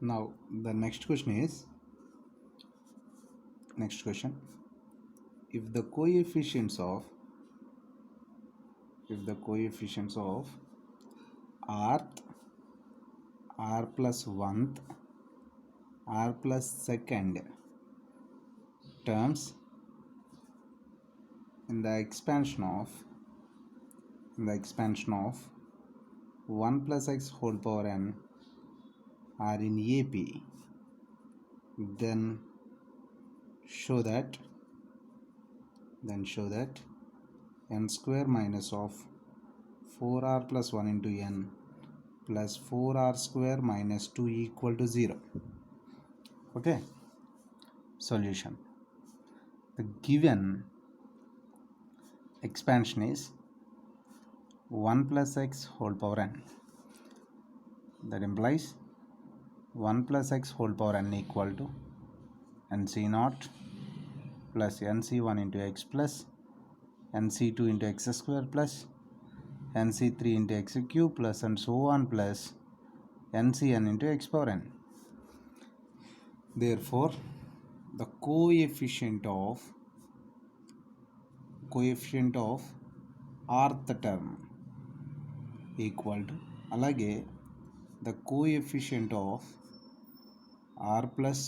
Now the next question is, if the coefficients of rth, r plus 1th, r plus 2nd terms in the expansion of 1 plus x whole power n are in AP, then show that n square minus of 4r plus 1 into n plus 4r square minus 2 equal to 0. Okay, solution. The given expansion is 1 plus x whole power n. That implies 1 plus x whole power n equal to nc0 plus nc1 into x plus nc2 into x square plus nc3 into x cube plus and so on plus ncn into x power n. Therefore, the coefficient of rth term equal to, alage the coefficient of r plus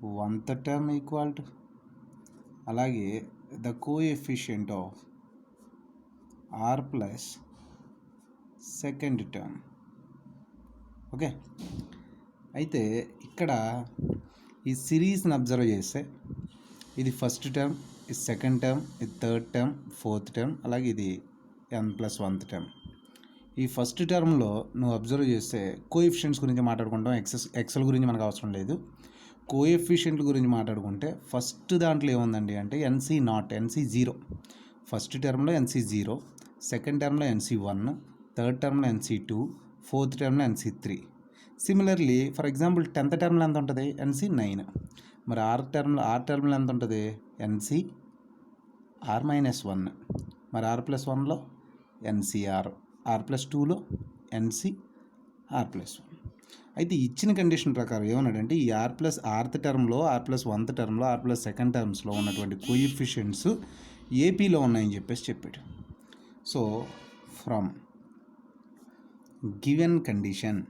1th term equal to, alage the coefficient of r plus 2nd term. Okay, అయితే ఇక్కడ ఈ సిరీస్ని observe చేస్తే ఇది first term, ఇది second term, ఇది third term, fourth term, అలాగే ఇది n plus 1th term. ఈ ఫస్ట్ టర్మ్లో నువ్వు అబ్జర్వ్ చేస్తే కోఎఫిషియెంట్స్ గురించి మాట్లాడుకుంటాం, ఎక్సెల్ గురించి మనకు అవసరం లేదు. కోఎఫిషియెంట్ల గురించి మాట్లాడుకుంటే ఫస్ట్ దాంట్లో ఏముందండి అంటే NC0. ఫస్ట్ టర్మ్లో NC0, సెకండ్ టర్మ్లో NC1, థర్డ్ టర్మ్లో NC2, ఫోర్త్ టర్మ్లో NC3. Similarly for example 10th టర్మ్లో ఎంత ఉంటుంది? NC9. మరి ఆర్ టర్మ్లో ఎంత ఉంటుంది? NCr-1. మరి r+1లో NCr, r+2లో NCr+1. అయితే ఇచ్చిన కండిషన్ ప్రకారం ఏమన్నాడంటే ఈ rth టర్మ్లో, r+1th టర్మ్లో, r+2nd టర్మ్స్లో ఉన్నటువంటి కోఎఫిషియెంట్స్ ఏపీలో ఉన్నాయని చెప్పాడు. So from given condition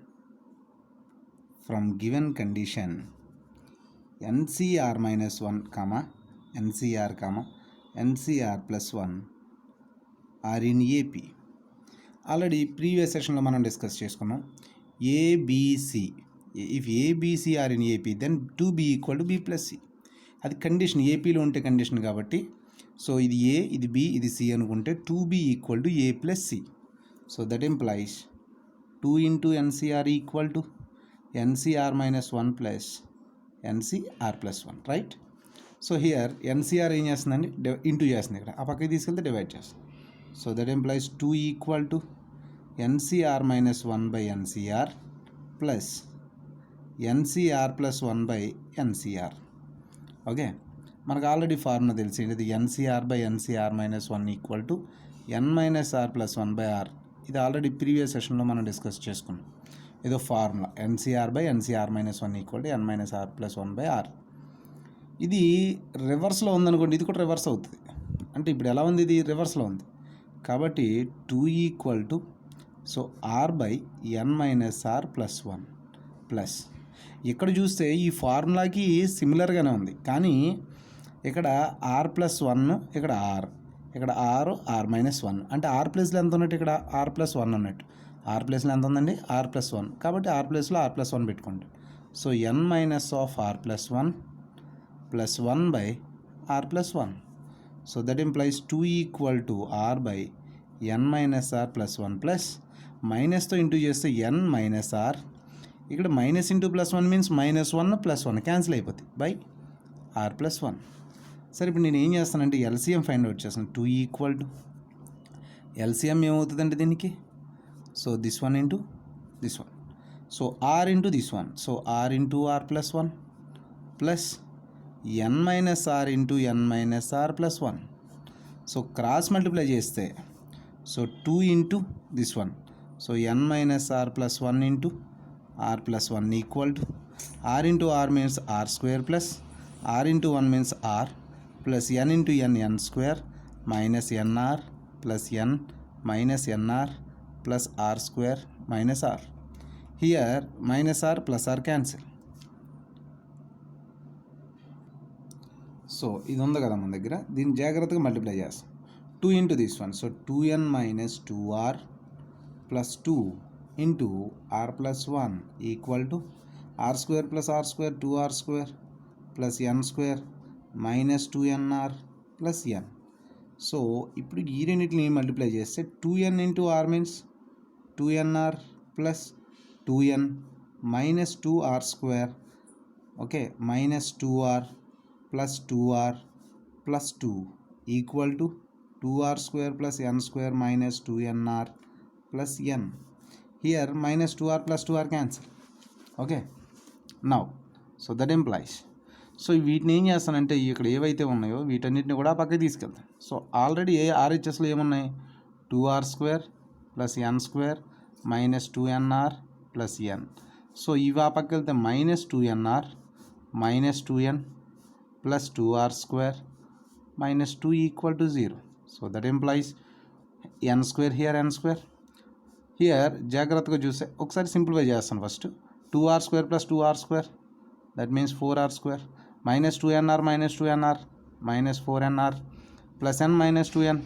NCr-1, NCr+1 are in AP. Already previous సెషన్లో మనం డిస్కస్ చేసుకున్నాం. ABC, if ABC are in AP then 2b equal to b plus C. అది కండిషన్, ఏపీలో ఉంటే కండిషన్ కాబట్టి. సో ఇది ఏ, ఇది బి, ఇది సి అనుకుంటే 2b equal to A plus C. So that implies 2 into NCr equal to NCr-1 plus NCr+1, right? So here NCr ఏం చేస్తుందండి? ఇంటూ చేస్తుంది. ఇక్కడ ఆ పక్కకి తీసుకెళ్తే డివైడ్ చేస్తుంది. So that implies 2 equal to NCr-1 by NCr plus NCr+1 by NCr. Okay, మనకు already formula తెలిసింది. ఇది NCr by NCr-1 equal to n-r+1 by r. ఇది ఆల్రెడీ ప్రీవియస్ సెషన్లో మనం డిస్కస్ చేసుకున్నాం. ఏదో formula NCr by NCr-1 equal to n-r+1 by r. ఇది రివర్స్లో ఉందనుకోండి, ఇది కూడా రివర్స్ అవుతుంది. అంటే ఇప్పుడు ఎలా ఉంది? ఇది రివర్స్లో ఉంది కాబట్టి 2 equal to so r by n-r+1 plus, ఇక్కడ చూస్తే ఈ ఫార్ములాకి సిమిలర్గానే ఉంది కానీ ఇక్కడ r+1, ఇక్కడ r, ఇక్కడ r-1. అంటే r ప్లేస్లో ఎంత ఉన్నట్టు? ఇక్కడ r+1 అన్నట్టు. r ప్లేస్లో ఎంత ఉందండి? r+1. కాబట్టి r ప్లేస్లో r+1 పెట్టుకోండి. So n-r+1 plus 1 by r+1. So that implies 2 equal to r by n-r+1 plus మైనస్తో ఇంటూ చేస్తే n-r. ఇక్కడ మైనస్ ఇంటూ +1 మీన్స్ -1 +1 క్యాన్సిల్ అయిపోతుంది బై r+1. సరే, ఇప్పుడు నేను ఏం చేస్తానంటే ఎల్సిఎం ఫైండ్ అవుట్ చేస్తాను. 2 ఈక్వల్ టు ఎల్సిఎం ఏమవుతుందంటే దీనికి, so this one into this one, so r into this one, so r into r+1 plus n-r into n-r+1. So cross multiply చేస్తే so 2 into this one, so n-r+1 into r plus 1 equal to r into r means r square plus r into 1 means r plus n into n square minus nr plus n minus nr plus r square minus r. Here minus r plus r cancel. So ఇది ఉంది కదా మన దగ్గర, దీన్ని జాగ్రత్తగా multiply చేస్తాం. 2 into this one, so 2n minus 2r plus 2 into r plus 1 equal to r square plus r square 2r square plus n square minus 2nr plus n. So ఇప్పుడు ఈ రెండింటిని మల్టిప్లై చేస్తే 2n into r means 2nr plus 2n minus 2r square, okay, minus 2r plus 2r plus 2 equal to 2r square plus n square minus 2nr plus n. Here minus 2r plus 2r cancel. Okay, now so that implies, so వీటిని ఏం చేస్తానంటే ఇక్కడ ఏవైతే ఉన్నాయో వీటన్నిటిని కూడా పక్కకి తీసుకెళ్తాను. సో ఆల్రెడీ ఆర్హెచ్ఎస్లో ఏమున్నాయి, 2r square plus n square minus 2nr plus n. So ఇవి ఆ పక్కకి వెళ్తే minus 2nr minus 2n plus 2r square minus 2 equal to 0. So that implies n square here, n square here. జాగ్రత్తగా చూస్తే ఒకసారి simplify చేస్తాను. First 2r square plus 2r square, that means 4r square minus 2nr minus 2nr minus 4nr plus n minus 2n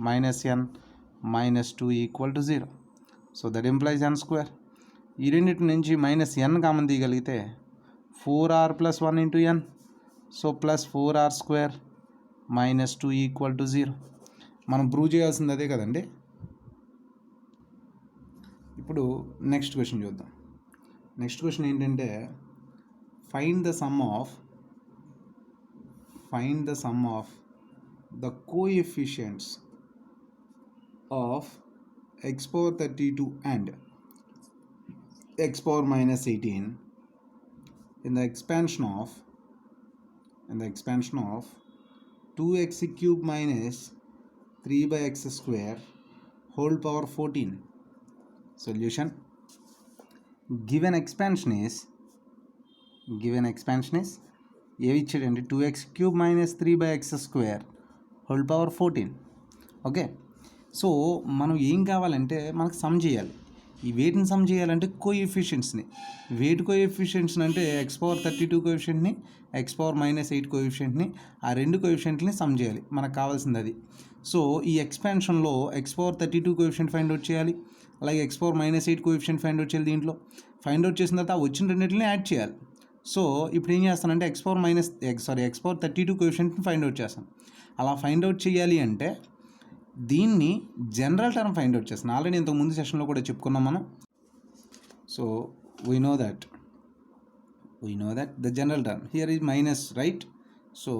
minus n minus 2 equal to 0. So that implies n square. ఈ రెండింటి నుంచి minus n common తీయగలిగితే 4r plus 1 into n, so plus 4r square minus 2 equal to 0. మనం prove చేయాల్సింది అదే కదండి. ఇప్పుడు next question చూద్దాం. నెక్స్ట్ క్వశ్చన్ ఏంటంటే find the sum of the coefficients of x power 32 and x power minus 18 in the expansion of 2x cube minus 3 by x square whole power 14. Solution: given expansion is ఏవి ఇచ్చాడండి, 2x cube minus 3 by x square whole power 14. Okay, so మనం ఏం కావాలంటే మనకు some చేయాలి. ఈ వేటిని some చేయాలంటే కోఎఫిషియెంట్స్ని. వేటి కోఎఫిషియెంట్స్ని అంటే ఎక్స్ పవర్ 32 కోఎఫిషియెంట్ని, ఎక్స్ పవర్ మైనస్ 8 కోఎఫిషియెంట్ని, ఆ రెండు కోఎఫిషియెంట్ని సమ్ చేయాలి. మనకు కావాల్సింది అది. సో ఈ ఎక్స్పాన్షన్లో X power 32 coefficient find out చేయాలి, అలాగే X power minus 8 coefficient find out చేయాలి. దీంట్లో ఫైండ్ అవుట్ చేసిన తర్వాత వచ్చిన రెండింటిని యాడ్ చేయాలి. సో ఇప్పుడు ఏం చేస్తానంటే ఎక్స్ పవర్ 32 కోఎఫిషియెంట్ని ఫైండ్ అవుట్ చేస్తాను. అలా ఫైండ్ అవుట్ చేయాలి అంటే దీన్ని జనరల్ టర్మ్ ఫైండ్ అవుట్ చేస్తాను. ఆల్రెడీ ఇంతకు ముందు సెషన్లో కూడా చెప్పుకున్నాం మనం. So we know that the general term here is minus, right? So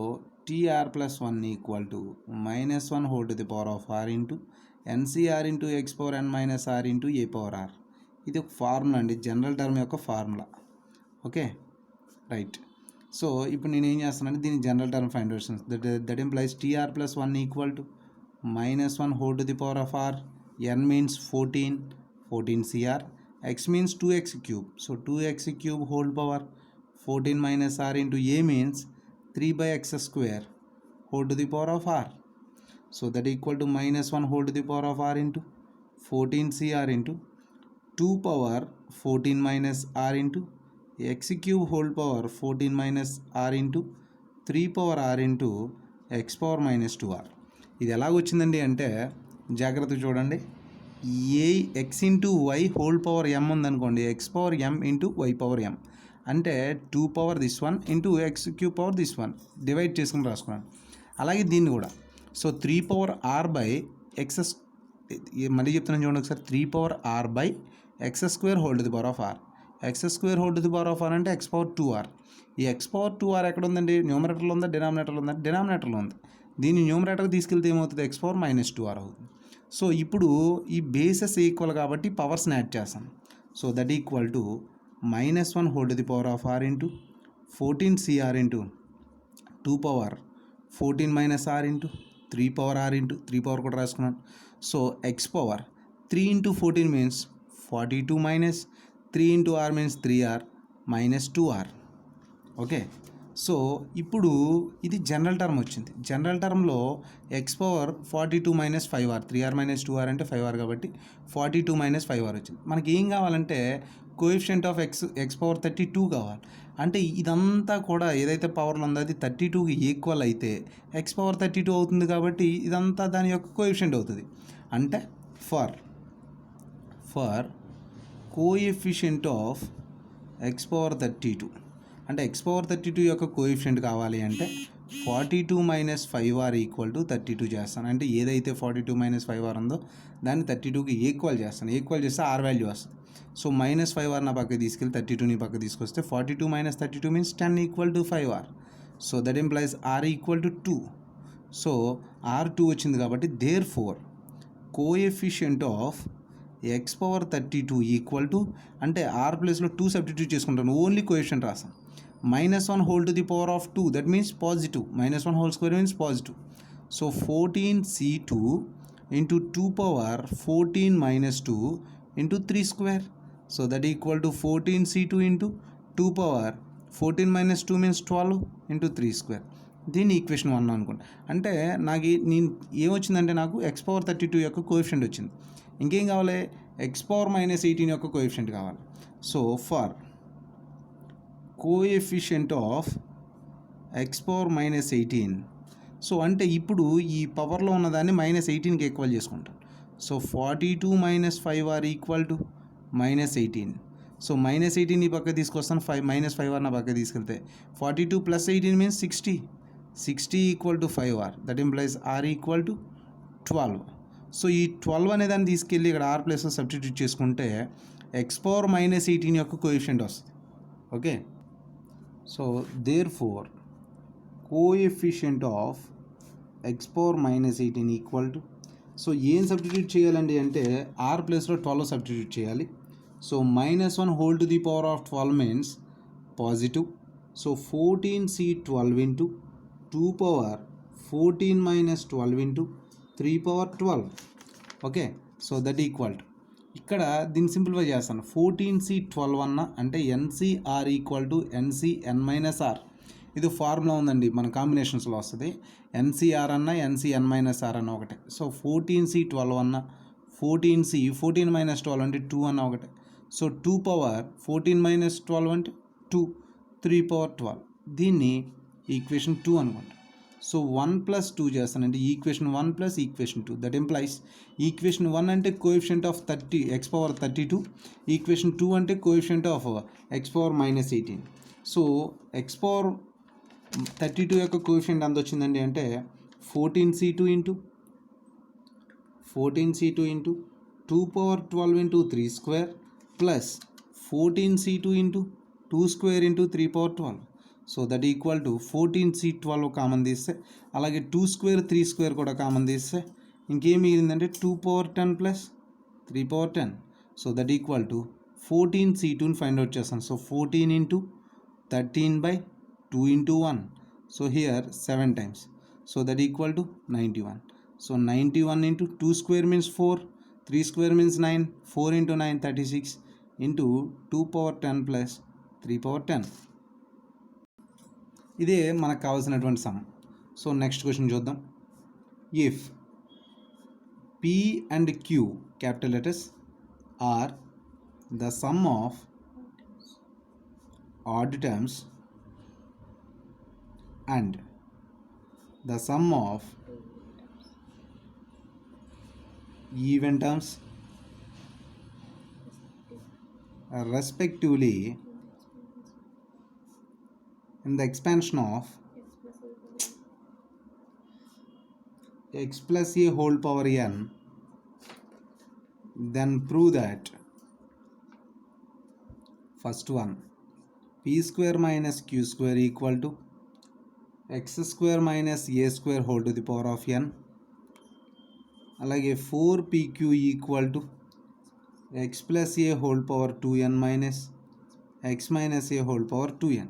tr plus 1 equal to minus 1 whole to the power of r into ncr into x power n minus r into a power r. ఇది ఒక formula అండి, general term యొక్క formula. Okay, right. So ఇప్పుడు నేను ఏం చేస్తానంటే దీన్ని general term find out చేస్తాను. That implies tr plus 1 equal to minus 1 whole to the power of r, n means 14 cr, x means 2x cube, so 2x cube whole power 14 minus r into a means 3 by x square whole to the power of r. So that equal to minus 1 whole to the power of r into 14 cr into 2 power 14 minus r into x cube whole power 14 minus r into 3 power r into x power minus 2r. ఇది ఎలాగొచ్చిందండి అంటే జాగ్రత్తగా చూడండి. ఏ X into Y whole power M ఉందనుకోండి, X power M into Y power M అంటే 2 power this one into X cube power this one divide చేసుకుని రాసుకున్నాను. అలాగే దీన్ని కూడా so 3 power R by X, మళ్ళీ చెప్తున్నాను చూడండి ఒకసారి, 3 power R by X square whole to the power of R. X square whole to the power of R అంటే ఎక్స్ పవర్ 2r. ఈ ఎక్స్ పవర్ 2r ఎక్కడ ఉందండి, న్యూమరేటర్లో ఉందా డినామినేటర్లో ఉందా? డినామినేటర్లో ఉంది. దీన్ని న్యూమరేటర్కి తీసుకెళ్తే ఏమవుతుంది, ఎక్స్ పవర్ మైనస్ 2r అవుతుంది. సో ఇప్పుడు ఈ బేసెస్ ఈక్వల్ కాబట్టి పవర్స్ని యాడ్ చేస్తాం. So that equal to minus 1 whole to the power of r into 14 cr into 2 power 14 minus r into 3 power r into 3 power కూడా రాసుకున్నాను. So x power 3 into 14 means 42 minus 3 into r means 3r minus 2r. Okay, so ఇప్పుడు ఇది general term వచ్చింది. General టర్మ్లో X power 42 minus 5r, 3r minus 2r అంటే 5r కాబట్టి 42 minus 5r వచ్చింది. మనకి ఏం కావాలంటే కోఎఫిషియంట్ ఆఫ్ ఎక్స్ పవర్ 32 కావాలి. అంటే ఇదంతా కూడా ఏదైతే పవర్లో ఉందో అది 32కి ఈక్వల్ అయితే ఎక్స్ పవర్ 32 అవుతుంది కాబట్టి ఇదంతా దాని యొక్క కోఎఫిషియంట్ అవుతుంది. అంటే for coefficient of X power 32 అంటే ఎక్స్ పవర్ 32 యొక్క కోఎఫిషియంట్ కావాలి అంటే 42 మైనస్ 5r ఈక్వల్ టు 32 చేస్తాను. అంటే ఏదైతే 42 మైనస్ 5r ఉందో దాన్ని 32కి ఈక్వల్ చేస్తాను. ఈక్వల్ చేస్తే r వాల్యూ వస్తుంది. సో మైనస్ 5r నా పక్కకి తీసుకెళ్ళి 32ని పక్కకి తీసుకొస్తే 42 minus 32 means 10 equal to 5r. So that implies r equal to 2. So r 2 వచ్చింది కాబట్టి therefore coefficient of X power 32 equal to అంటే r ప్లేస్లో 2 సబ్స్టిట్యూట్ చేసుకుంటాను, ఓన్లీ కోఎఫిషియంట్ రాస్తాను. -1 whole to the power of 2, that means positive. -1 whole square means positive. So 14c2 into 2 power 14 minus 2 into 3 square. So that equal to 14c2 into 2 power 14 minus 2 means 12 into 3 square. దీన్ని equation 1 అనుకోండి. అంటే నేను ఏమొచ్చిందంటే నాకు X power 32 యొక్క coefficient వచ్చింది. ఇంకేం కావాలి, X power -18 యొక్క కోఎఫిషియంట్ కావాలి. So for coefficient of X power -18. So అంటే ఇప్పుడు ఈ పవర్లో ఉన్నదాన్ని -18కి ఈక్వల్ చేసుకుంటాం. So 42 minus 5r equal to -18. So -18 ఈ పక్క తీసుకొస్తాను, -5r నా పక్క తీసుకెళ్తే 42 plus 18 means 60 equal to 5r. That implies r equal to 12. So ఈ 12 అనే దాన్ని తీసుకెళ్ళి ఇక్కడ r ప్లస్లో సబ్స్టిట్యూట్ చేసుకుంటే ఎక్స్ పవర్ -18 యొక్క కోఎఫిషియంట్ వస్తుంది. Okay, so therefore coefficient of X power -18 equal to, so ఏం సబ్స్టిట్యూట్ చేయాలండి అంటే r ప్లేస్లో 12 సబ్స్టిట్యూట్ చేయాలి. So -1 whole to the power of 12 means positive. So 14c12 into 2 power 14 minus 12 into 3 power 12. Okay, so that equal to ఇక్కడ దీన్ని simplify చేస్తాను. 14c12 అన్న అంటే NCR ఈక్వల్ టు NCn-r. ఇది ఫార్ములా ఉందండి, మన కాంబినేషన్స్లో వస్తుంది. NCR అన్న NCn-r అన్న ఒకటే. సో 14c12 అన్న 14 మైనస్ 12 అంటే 2 అన్న ఒకటే. సో 2 పవర్ 14 మైనస్ 12 అంటే 2, 3 పవర్ 12. దీన్ని ఈక్వేషన్ 2 అనుకుంటా. సో 1 ప్లస్ 2 చేస్తానంటే equation 1 plus equation 2. That implies equation 1 అంటే coefficient of X power 32, equation 2 అంటే coefficient of X power -18. So X power 32 యొక్క కోఎఫిషియంట్ ఎంత వచ్చిందండి అంటే 14c2 into 2 power 12 into 3 square plus 14c2 into 2 square into 3 power 12. So that equal to 14c12 common తీస్తే, అలాగే 2 square 3 square కూడా common తీస్తే ఇంకేం మిగిలిందంటే 2 power 10 plus 3 power 10. So that equal to 14c2ని ఫైండ్ అవుట్ చేస్తాను. So 14 into 13/2 into 1. So here 7 times. So that equal to 91. So 91 into 2 square means 4, 3 square means 9, 4 into 9 36 into 2 power 10 plus 3 power 10. ఇదే మనకు కావాల్సినటువంటి sum. So next question చూద్దాం. If P and Q capital letters are the sum of odd terms and the sum of even terms respectively in the expansion of x plus a whole power n, then prove that first one p square minus q square equal to x square minus a square whole to the power of n, అలాగే 4pq equal to x plus a whole power 2n minus x minus a whole power 2n.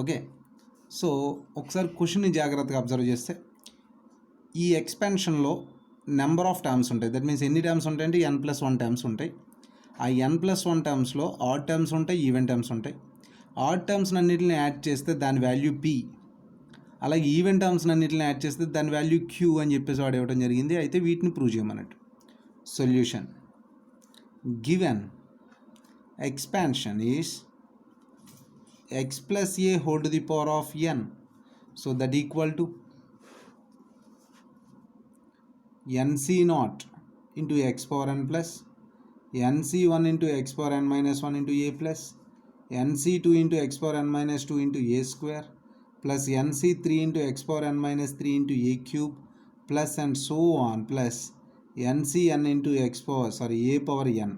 Okay, so ఒకసారి క్వశ్చన్ని జాగ్రత్తగా observe చేస్తే ఈ ఎక్స్పాన్షన్లో number of terms ఉంటాయి. That means ఎన్ని terms ఉంటాయంటే n+1 terms ఉంటాయి. ఆ n+1 టర్మ్స్లో ఆడ్ టర్మ్స్ ఉంటాయి, ఈవెన్ టర్మ్స్ ఉంటాయి. ఆడ్ టర్మ్స్ అన్నిటిని యాడ్ చేస్తే దాని వాల్యూ p, అలాగే ఈవెన్ టర్మ్స్ అన్నిటిని యాడ్ చేస్తే దాని వాల్యూ q అని చెప్పేసి వాడు ఇవ్వడం జరిగింది. అయితే వీటిని ప్రూవ్ చేయమన్నట్టు. Solution given expansion is x plus a whole to the power of n, so that equal to nc naught into x power n plus nc1 into x power n minus 1 into a plus nc2 into x power n minus 2 into a square plus nc3 into x power n minus 3 into a cube plus and so on plus ncn into a power n.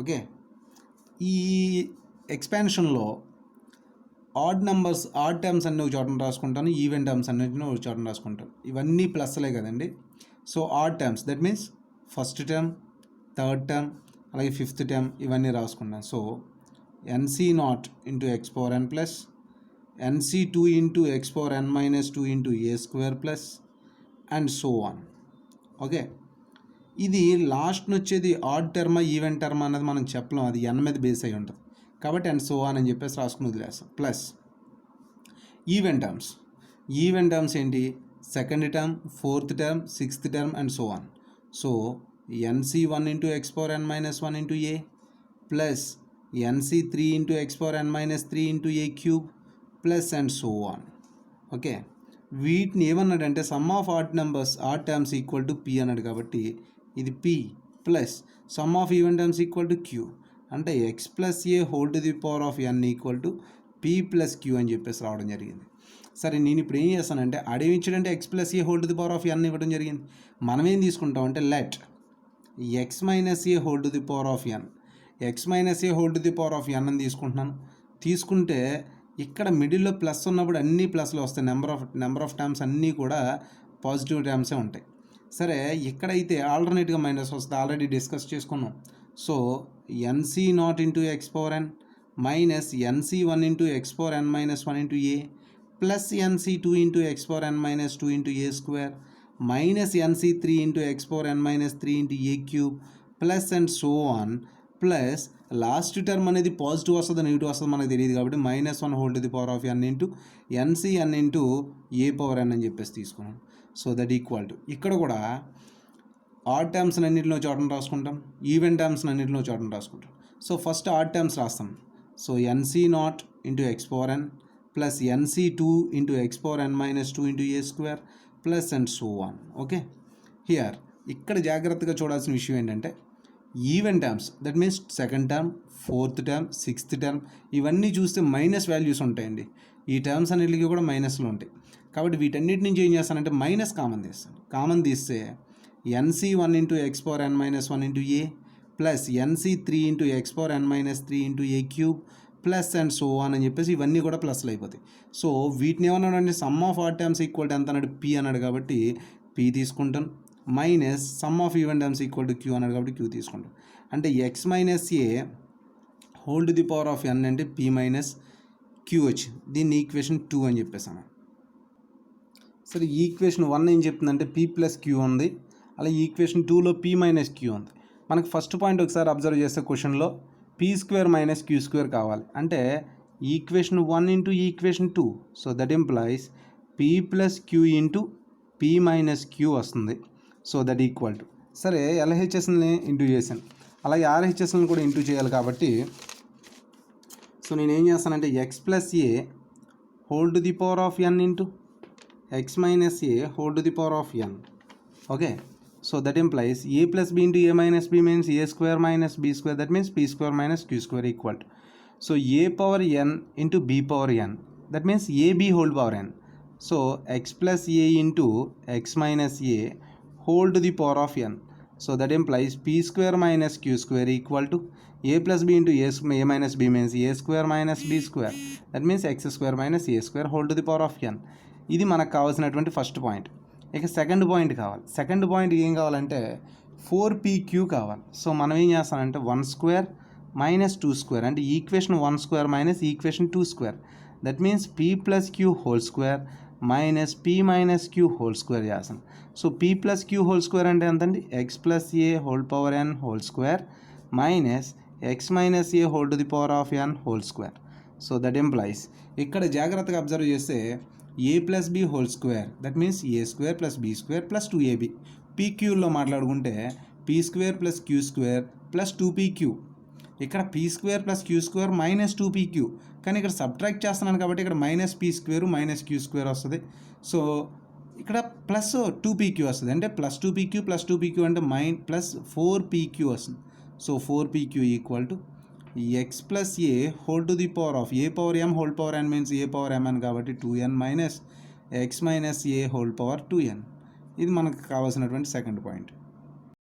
Okay, ఈ ఎక్స్పాన్షన్లో add terms అన్ని ఒక చోటన రాసుకుంటాను, even terms అన్నింటినీ ఒక చోటన రాసుకుంటాను. ఇవన్నీ ప్లస్లే కదండి. So odd terms that means first term, third term, అలాగే ఫిఫ్త్ టర్మ్ ఇవన్నీ రాసుకుంటాను. So nc0 into X power N plus nc2 into X power N minus 2 into A square plus and so on. Okay, ఇది last వచ్చేది odd term even term అన్నది మనం చెప్పలేం, అది n మీద బేస్ అయి ఉంటుంది కాబట్టి అండ్ సో ఆన్ అని చెప్పేసి రాసుకుని వదిలేస్తాం. ప్లస్ ఈవెన్ టర్మ్స్ ఏంటి, second term, fourth term, sixth term and so on. So nc1 into X power N minus 1 into A plus nc3 into X power N minus 3 into A cube plus and so on. Okay, వీటిని ఏమన్నాడంటే sum of odd terms equal to P అన్నాడు కాబట్టి ఇది p plus sum of even terms equal to q, అంటే X plus A whole to the power of n equal to p plus q అని చెప్పేసి రావడం జరిగింది. సరే, నేను ఇప్పుడు ఏం చేస్తానంటే అడిగించాడంటే X plus A whole to the power of n ఇవ్వడం జరిగింది. మనం ఏం తీసుకుంటామంటే let X minus A whole to the power of n, X minus A whole to the power of n అని తీసుకుంటున్నాను. తీసుకుంటే ఇక్కడ మిడిల్లో ప్లస్ ఉన్నప్పుడు అన్ని ప్లస్లు వస్తాయి, నెంబర్ ఆఫ్ టర్మ్స్ అన్నీ కూడా పాజిటివ్ టర్మ్సే ఉంటాయి. సరే, ఇక్కడైతే ఆల్టర్నేట్గా మైనస్ వస్తుంది, ఆల్రెడీ డిస్కస్ చేసుకున్నాం. So nc0 into X power N minus nc1 into X power N minus 1 into A plus nc2 into X power N minus 2 into A square minus nc3 into X power N minus 3 into A cube plus and so on plus last term అనేది positive వస్తుంది negative వస్తుంది మనకు తెలియదు కాబట్టి -1 whole to the power of n into ncn into A power n అని చెప్పేసి తీసుకున్నాం. So that equal to ఇక్కడ కూడా ఆడ్ టర్మ్స్ అన్నింటిలో చోటను రాసుకుంటాం, ఈవెన్ టర్మ్స్ అన్నింటిలో చోటను రాసుకుంటాం. సో ఫస్ట్ ఆడ్ టర్మ్స్ రాస్తాం. So nc0 into X power N plus nc2 into X power N minus 2 into A square plus and so on. Okay, here ఇక్కడ జాగ్రత్తగా చూడాల్సిన విషయం ఏంటంటే even terms that means second term, fourth term, sixth term ఇవన్నీ చూస్తే minus values ఉంటాయండి. ఈ terms అన్నిటికీ కూడా మైనస్లు ఉంటాయి కాబట్టి వీటన్నిటి నుంచి ఏం చేస్తానంటే మైనస్ కామన్ తీస్తే nc1 into X power N minus 1 into A plus nc3 into X power N minus 3 into A cube plus and so on అని చెప్పేసి ఇవన్నీ కూడా ప్లస్లు అయిపోతాయి. సో వీటిని ఏమన్నాడు అంటే sum of odd terms equal to ఎంత అన్నాడు, పి అన్నాడు కాబట్టి పి తీసుకుంటాను minus sum of even terms equal to Q అన్నాడు కాబట్టి క్యూ తీసుకుంటాం. అంటే X minus A whole to the power of N అంటే పి మైనస్ క్యూ వచ్చింది. దీన్ని ఈక్వేషన్ 2 అని చెప్పేసాను. సరే, ఈక్వేషన్ 1 ఏం చెప్తుందంటే పి ప్లస్ క్యూ ఉంది, అలాగే ఈక్వేషన్ 2లో పి మైనస్ క్యూ ఉంది. మనకు ఫస్ట్ పాయింట్ ఒకసారి అబ్జర్వ్ చేస్తే క్వశ్చన్లో P square minus queue square కావాలి అంటే ఈక్వేషన్ 1 ఇంటూ equation 2. So that implies P plus Q into P minus Q వస్తుంది. సో దట్ ఈక్వల్ టు సరే ఎల్హెచ్ఎస్ని ఇంటూ చేశాను, అలాగే ఆర్హెచ్ఎస్ని కూడా ఇంటూ చేయాలి కాబట్టి సో నేను ఏం చేస్తానంటే x plus A whole to the power of n into x minus A whole to the power of n. Okay, so that implies a plus B into A minus B means A square minus B square that means p square minus queue square equal to so a power n into b power n that means a b whole power n. So x plus a into x minus A whole to the power of N. So that implies P square minus queue square equal to A plus B into A minus B means A square minus B square that means X square minus A square whole to the power of N. ఇది మనకు కావాల్సినటువంటి first point. ఇక second point కావాలి. Second point ఏం కావాలంటే 4pq కావాలి. సో మనం ఏం చేస్తామంటే 1 స్క్వేర్ మైనస్ 2 స్క్వేర్ అంటే equation 1 square minus equation 2 square that means p plus Q whole square minus p minus Q whole square చేస్తాం. So p plus Q whole square అంటే ఎంతండి, X plus A whole power N whole square minus X minus A whole to the power of N whole square. So that implies ఇక్కడ జాగ్రత్తగా observe చేస్తే A plus B whole square, that means A square plus B square plus 2ab. పీక్యూలో మాట్లాడుకుంటే P square plus q square plus 2pq. ఇక్కడ p square plus q square minus 2pq, కానీ ఇక్కడ subtract చేస్తున్నాను కాబట్టి ఇక్కడ minus p square minus queue square వస్తుంది. So ఇక్కడ ప్లస్ 2pq వస్తుంది, అంటే ప్లస్ 2pq అంటే ప్లస్ 4pq వస్తుంది. So 4pq equal to x plus A whole to the power of a power m whole power n means a power m n కాబట్టి 2n minus X minus ఏ whole power 2n. ఇది మనకు కావాల్సినటువంటి second point.